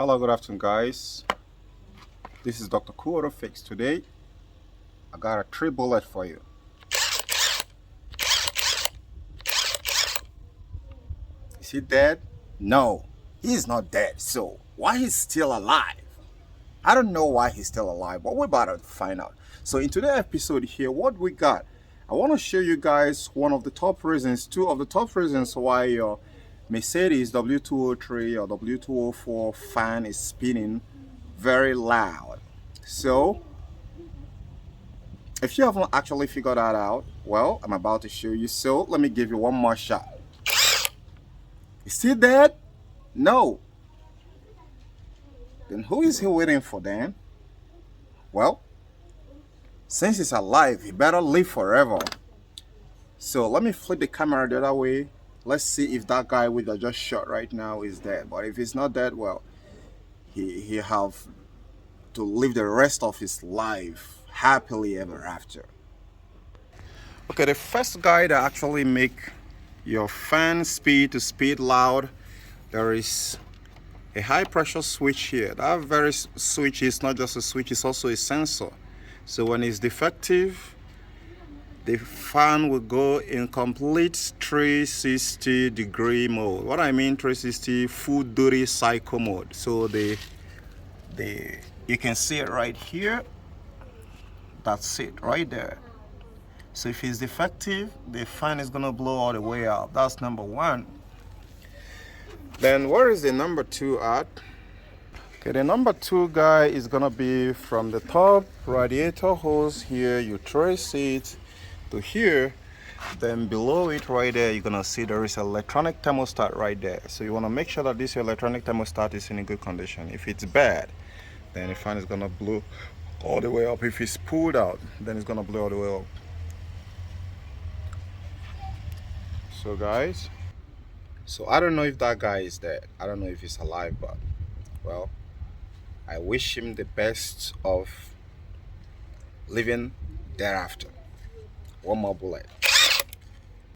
Hello, good afternoon, guys. This is Dr. Cool Fix. Today, I got a 3 bullet for you. Is he dead? No, he's not dead. So, why he's still alive? I don't know why he's still alive, but we're about to find out. So, in today's episode here, what we got, I want to show you guys two of the top reasons why your Mercedes W203 or W204 fan is spinning very loud. So, if you haven't actually figured that out, well, I'm about to show you. So, let me give you one more shot. Is he dead? No. Then who is he waiting for then? Well, since he's alive, he better live forever. So let me flip the camera the other way. Let's see if that guy with the just shot right now is dead. But if he's not dead, well, he have to live the rest of his life happily ever after. Okay, the first guy that actually make your fan speed to speed loud, there is a high pressure switch here. That very switch is not just a switch, it's also a sensor. So when it's defective, the fan will go in complete 360 degree mode. What I mean 360, full duty cycle mode. So you can see it right here. That's it right there. So if it's defective, the fan is gonna blow all the way out. That's number one. Then where is the number two at? Okay, the number two guy is gonna be from the top radiator hose here. You trace it to here. Then below it right there, you're gonna see there is an electronic thermostat right there. So you wanna make sure that this electronic thermostat is in a good condition. If it's bad, then the fan is gonna blow all the way up. If it's pulled out, then it's gonna blow all the way up. So guys, I don't know if that guy is dead. I don't know if he's alive, but well, I wish him the best of living thereafter. One more bullet.